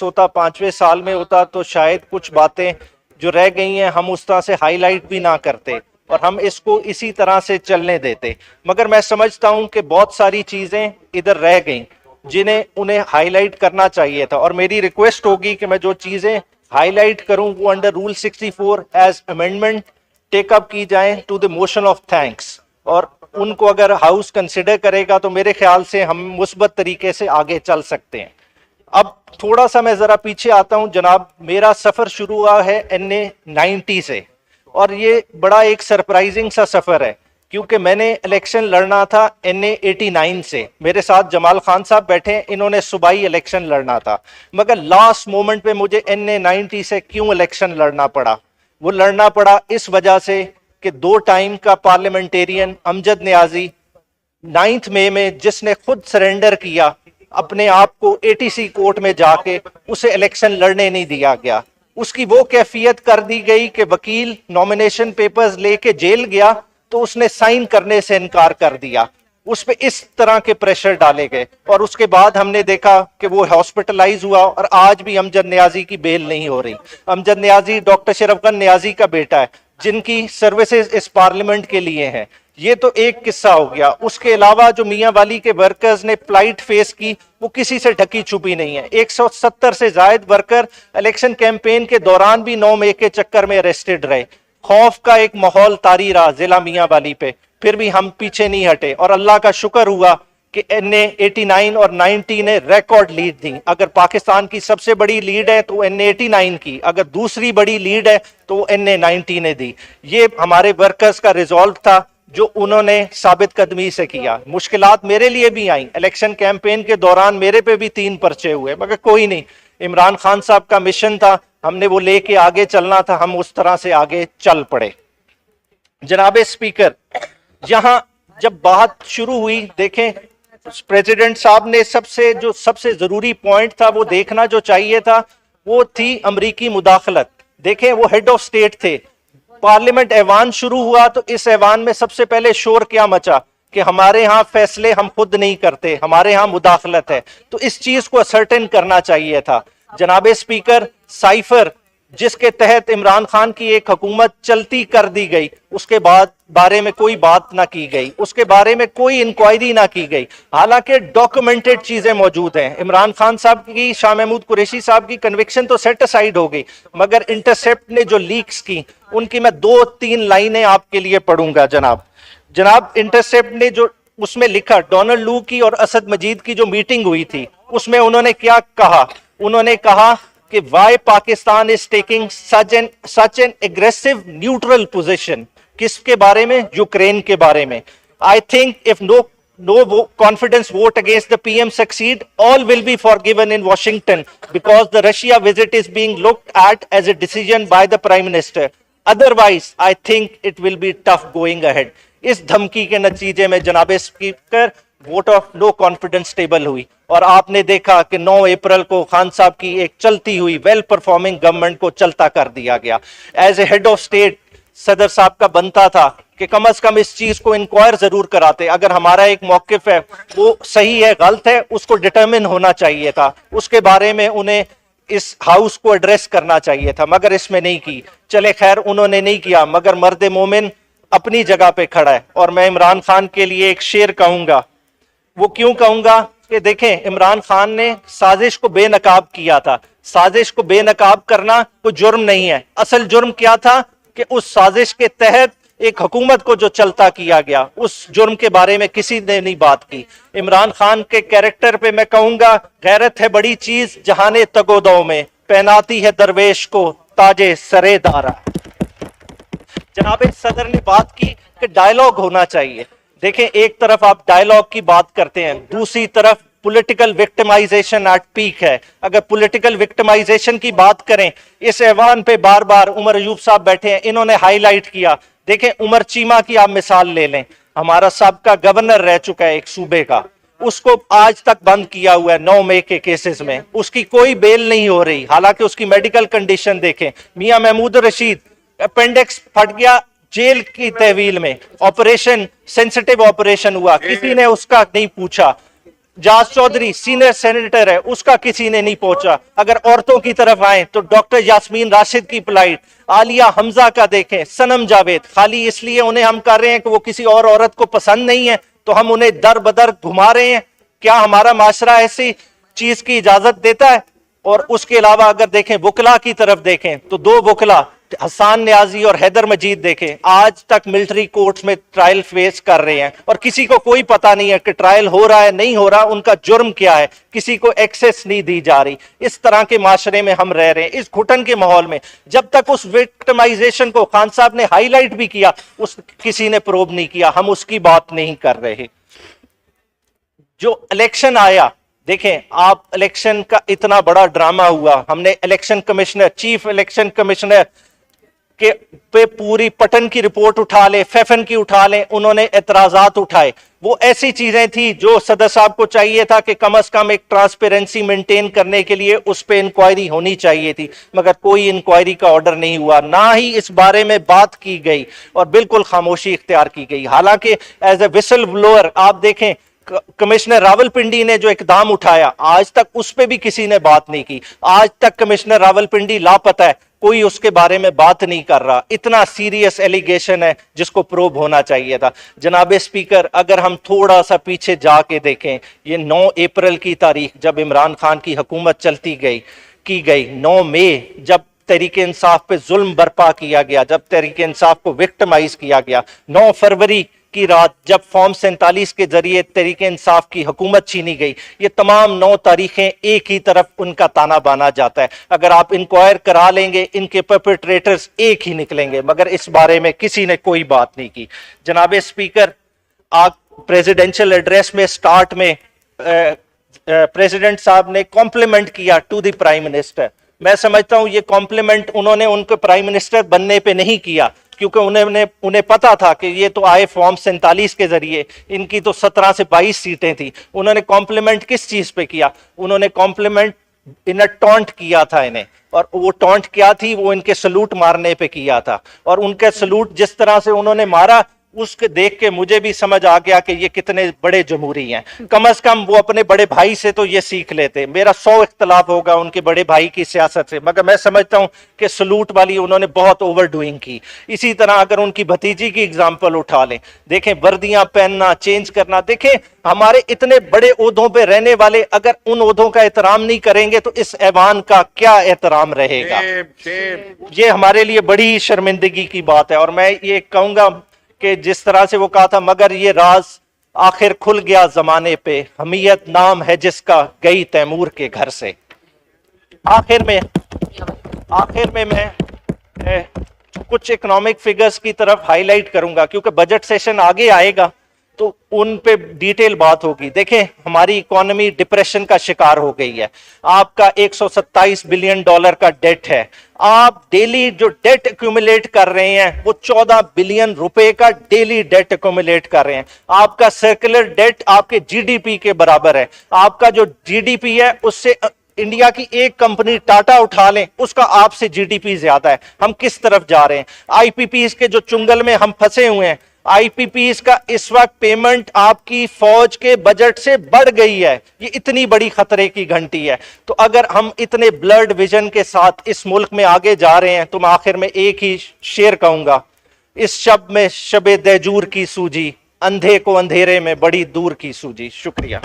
होता, 5वें साल में होता, तो शायद कुछ बातें जो रह गई हैं हम उस तरह से हाईलाइट भी ना करते और हम इसको इसी तरह से चलने देते। मगर मैं समझता हूं कि बहुत सारी चीजें इधर रह गई जिन्हें उन्हें हाईलाइट करना चाहिए था, और मेरी रिक्वेस्ट होगी कि मैं जो चीजें हाईलाइट करूं वो under rule 64 as amendment take up की जाए to the motion of thanks, और उनको अगर हाउस कंसिडर करेगा तो मेरे ख्याल से हम मुस्बत तरीके से आगे चल सकते हैं। अब थोड़ा सा मैं जरा पीछे आता हूं जनाब। मेरा सफर शुरू हुआ है NA 90 से, और ये बड़ा एक सरप्राइजिंग सा सफर है क्योंकि मैंने इलेक्शन लड़ना था NA 89 से। मेरे साथ जमाल खान साहब बैठे, इन्होंने सूबाई इलेक्शन लड़ना था, मगर लास्ट मोमेंट पे मुझे NA 90 से क्यों इलेक्शन लड़ना पड़ा? वो लड़ना पड़ा इस वजह से कि 2 टाइम का पार्लियामेंटेरियन अमजद नियाजी 9 मई में जिसने खुद सरेंडर किया अपने आप को ATC कोर्ट में जाके, उसे इलेक्शन लड़ने नहीं दिया गया। उसकी वो कैफियत कर दी गई कि वकील नॉमिनेशन पेपर्स लेके जेल गया तो उसने साइन करने से इनकार कर दिया। उस पे इस तरह के प्रेशर डाले गए और उसके बाद हमने देखा कि वो हॉस्पिटलाइज हुआ और आज भी अमजद नियाजी की बेल नहीं हो रही। अमजद नियाजी डॉक्टर शरफगन नियाजी का बेटा है जिनकी सर्विसेज इस पार्लियामेंट के लिए हैं। ये तो एक किस्सा हो गया। उसके अलावा जो मियां वाली के वर्कर्स ने प्लाइट फेस की वो किसी से ढकी छुपी नहीं है। 170 से जायद वर्कर इलेक्शन कैंपेन के दौरान भी 9 मई के चक्कर में अरेस्टेड रहे। खौफ का एक माहौल तारी रहा जिला मियां वाली पे, फिर भी हम पीछे नहीं हटे और अल्लाह का शुक्र हुआ कि NA 89 और 90 ने रिकॉर्ड लीड दी। अगर पाकिस्तान की सबसे बड़ी लीड है तो NA 89 की, अगर दूसरी बड़ी लीड है तो वो NA 90 ने दी। ये हमारे वर्कर्स का रिजॉल्व था जो उन्होंने साबित कदमी से किया। मुश्किलात मेरे लिए भी आई, इलेक्शन कैंपेन के दौरान मेरे पे भी 3 पर्चे हुए, मगर कोई नहीं, इमरान खान साहब का मिशन था, हमने वो लेके आगे चलना था, हम उस तरह से आगे चल पड़े। जनाब स्पीकर, यहां जब बात शुरू हुई, देखें प्रेसिडेंट साहब ने सबसे जरूरी पॉइंट था वो देखना जो चाहिए था वो थी अमरीकी मुदाखलत। देखें वो हेड ऑफ स्टेट थे। पार्लियामेंट ऐवान शुरू हुआ तो इस ऐवान में सबसे पहले शोर क्या मचा कि हमारे यहाँ फैसले हम खुद नहीं करते, हमारे यहाँ मुदाखलत है। तो इस चीज को असर्टेन करना चाहिए था। जनाब स्पीकर, साइफर जिसके तहत इमरान खान की एक हुकूमत चलती कर दी गई, उसके बाद बारे में कोई बात ना की गई, उसके बारे में कोई इंक्वायरी ना की गई, हालांकि डॉक्यूमेंटेड चीजें मौजूद हैं। इमरान खान साहब की, शाह महमूद कुरैशी साहब की कन्विक्शन तो सेट असाइड हो गई, मगर इंटरसेप्ट ने जो लीक्स की उनकी मैं 2-3 लाइनें आपके लिए पढ़ूंगा। जनाब इंटरसेप्ट ने जो उसमें लिखा, डोनाल्ड लू की और असद मजीद की जो मीटिंग हुई थी उसमें उन्होंने क्या कहा? उन्होंने कहा कि why Pakistan is taking such an aggressive neutral position. किसके बारे में? यूक्रेन के बारे में। I think if no confidence vote against the PM succeed, all will be forgiven in Washington because the Russia visit is being looked at as a decision by the Prime Minister. Otherwise, I think it will be tough going ahead. इस धमकी के नतीजे में जनाब speaker vote of no confidence table हुई और आपने देखा कि 9 अप्रैल को खान साहब की एक चलती हुई वेल परफॉर्मिंग गवर्नमेंट को चलता कर दिया गया। As a head of state सदर साहब का बनता था कि कम से कम इस चीज को इंक्वायर जरूर कराते। अगर हमारा एक मौकिफ है वो सही है गलत है उसको डिटरमिन होना चाहिए था, उसके बारे में उन्हें इस हाउस को एड्रेस करना चाहिए था, मगर इसमें नहीं की। चले खैर उन्होंने नहीं किया, मगर मर्द मोमिन अपनी जगह पे खड़ा है। और मैं इमरान खान के लिए एक शेर कहूंगा। वो क्यों कहूंगा कि देखें इमरान खान ने साजिश को बेनकाब किया था। साजिश को बेनकाब करना कोई जुर्म नहीं है। असल जुर्म क्या था कि उस साजिश के तहत एक हुकूमत को जो चलता किया गया, उस जुर्म के बारे में किसी ने नहीं बात की। इमरान खान के कैरेक्टर पे मैं कहूंगा, गैरत है बड़ी चीज जहाने तगोदौ में, पहनाती है दरवेश को ताजे सरे दारा। जनाब सदर ने बात की कि डायलॉग होना चाहिए। देखें एक तरफ आप डायलॉग की बात करते हैं, दूसरी तरफ पॉलिटिकल विक्टिमाइजेशन एट पीक है। अगर पॉलिटिकल विक्टिमाइजेशन की बात करें, इस ऐवान पे बार बार उमर अयूब साहब बैठे हैं, इन्होंने हाईलाइट किया। देखें उमर चीमा की आप मिसाल ले लें, हमारा सबका गवर्नर रह चुका है एक सूबे का, उसको आज तक बंद किया हुआ है 9 मई के केसेस में, उसकी कोई बेल नहीं हो रही, हालांकि उसकी मेडिकल कंडीशन देखें। मियां महमूद रशीद अपेंडिक्स फट गया, जेल की तहवील में, ऑपरेशन सेंसिटिव ऑपरेशन हुआ, किसी ने उसका नहीं पूछा। जाज चौधरी सीनियर सेनेटर है, उसका किसी ने नहीं पहुंचा। अगर औरतों की तरफ आए तो डॉक्टर यास्मीन राशिद की plight, आलिया हमजा का देखें, सनम जावेद, खाली इसलिए उन्हें हम कर रहे हैं कि वो किसी और औरत को पसंद नहीं है तो हम उन्हें दर बदर घुमा रहे हैं? क्या हमारा माशरा ऐसी चीज की इजाजत देता है? और उसके अलावा अगर देखें वकला की तरफ देखें तो दो वकला हसान न्याजी और हैदर मजीद देखें आज तक मिलिट्री कोर्ट्स में ट्रायल फेस कर रहे हैं और किसी को कोई पता नहीं है कि ट्रायल हो रहा है नहीं हो रहा, उनका जुर्म क्या है, किसी को एक्सेस नहीं दी जा रही। इस तरह के माशरे में हम रह रहे हैं, इस घुटन के माहौल में। जब तक उस विक्टिमाइजेशन को खान साहब ने हाईलाइट भी किया, उस किसी ने प्रोब नहीं किया, हम उसकी बात नहीं कर रहे। जो इलेक्शन आया, देखें आप, इलेक्शन का इतना बड़ा ड्रामा हुआ, हमने election commissioner, chief election commissioner के पे पूरी पटन की रिपोर्ट उठा ले, फैफन की उठा लें, उन्होंने एतराजात उठाए। वो ऐसी चीजें थी जो सदर साहब को चाहिए था कि कम से कम एक ट्रांसपेरेंसी मेंटेन करने के लिए उस पे इंक्वायरी होनी चाहिए थी, मगर कोई इंक्वायरी का ऑर्डर नहीं हुआ, ना ही इस बारे में बात की गई और बिल्कुल खामोशी इख्तियार की गई। हालांकि एज ए विसल ब्लोअर आप देखें कमिश्नर रावलपिंडी ने जो इकदाम उठाया, आज तक उस पे भी किसी ने बात नहीं की। आज तक कमिश्नर रावलपिंडी लापता है, कोई उसके बारे में बात नहीं कर रहा। इतना सीरियस एलिगेशन है जिसको प्रोब होना चाहिए था। जनाब स्पीकर, अगर हम थोड़ा सा पीछे जाके देखें, ये 9 अप्रैल की तारीख जब इमरान खान की हुकूमत चलती गई 9 मई जब तहरीक इंसाफ पे जुल्म बर्पा किया गया, जब तहरीक इंसाफ को विक्टिमाइज किया गया, 9 फरवरी की रात जब फॉर्म 47 के जरिए तहरीक इंसाफ की हुकूमत छीनी गई, ये तमाम 9 तारीखें एक ही तरफ उनका ताना बाना जाता है। अगर आप इंक्वायर करा लेंगे, इनके परपेट्रेटर्स एक ही निकलेंगे, मगर इस बारे में किसी ने कोई बात नहीं की। जनाब स्पीकर, आप प्रेसिडेंशियल एड्रेस में स्टार्ट में प्रेसिडेंट साहब ने कॉम्प्लीमेंट किया टू द प्राइम मिनिस्टर। मैं समझता हूं ये कॉम्प्लीमेंट उन्होंने उनको प्राइम मिनिस्टर बनने पे नहीं किया, क्योंकि उन्हें पता था कि ये तो आए फॉर्म 47 के जरिए, इनकी तो 17 से 22 सीटें थी। उन्होंने कॉम्प्लीमेंट किस चीज पे किया? उन्होंने कॉम्प्लीमेंट इन्हें टॉन्ट किया था इन्हें, और वो टॉन्ट क्या थी? वो इनके सलूट मारने पे किया था। और उनके सलूट जिस तरह से उन्होंने मारा, उसके देख के मुझे भी समझ आ गया कि ये कितने बड़े जमहूरी हैं। कम से कम वो अपने बड़े भाई से तो ये सीख लेते। मेरा 100 इख्तलाफ होगा उनके बड़े भाई की सियासत से, मगर मैं समझता हूं कि सलूट वाली उन्होंने बहुत ओवर डूइंग की। इसी तरह अगर उनकी भतीजी की एग्जाम्पल उठा लें, देखें वर्दियां पहनना, चेंज करना। देखें हमारे इतने बड़े ओहदों पे रहने वाले अगर उन ओहदों का एहतराम नहीं करेंगे तो इस ऐवान का क्या एहतराम रहेगा? ये हमारे लिए बड़ी शर्मिंदगी की बात है। और मैं ये कहूंगा कि जिस तरह से वो कहा था, मगर ये राज आखिर खुल गया जमाने पे, हमीयत नाम है जिसका गई तैमूर के घर से। आखिर में मैं कुछ इकोनॉमिक फिगर्स की तरफ हाईलाइट करूंगा, क्योंकि बजट सेशन आगे आएगा तो उन पे डिटेल बात होगी। देखें हमारी इकोनॉमी डिप्रेशन का शिकार हो गई है। आपका 127 बिलियन डॉलर का डेट है। आप डेली जो डेट एक्यूमुलेट कर रहे हैं वो 14 बिलियन रुपए का डेली डेट एक्यूमुलेट कर रहे हैं। आपका सर्कुलर डेट आपके जीडीपी के बराबर है। आपका जो जीडीपी है उससे इंडिया की एक कंपनी टाटा उठा लें, उसका आपसे जीडीपी ज्यादा है। हम किस तरफ जा रहे हैं? आईपीपीएस के जो चुंगल में हम फंसे हुए हैं, आईपीपीएस का इस वक्त पेमेंट आपकी फौज के बजट से बढ़ गई है। ये इतनी बड़ी खतरे की घंटी है। तो अगर हम इतने ब्लड विजन के साथ इस मुल्क में आगे जा रहे हैं तो मैं आखिर में एक ही शेर कहूंगा, इस शब में शबे दैजूर की सूझी, अंधे को अंधेरे में बड़ी दूर की सूझी। शुक्रिया।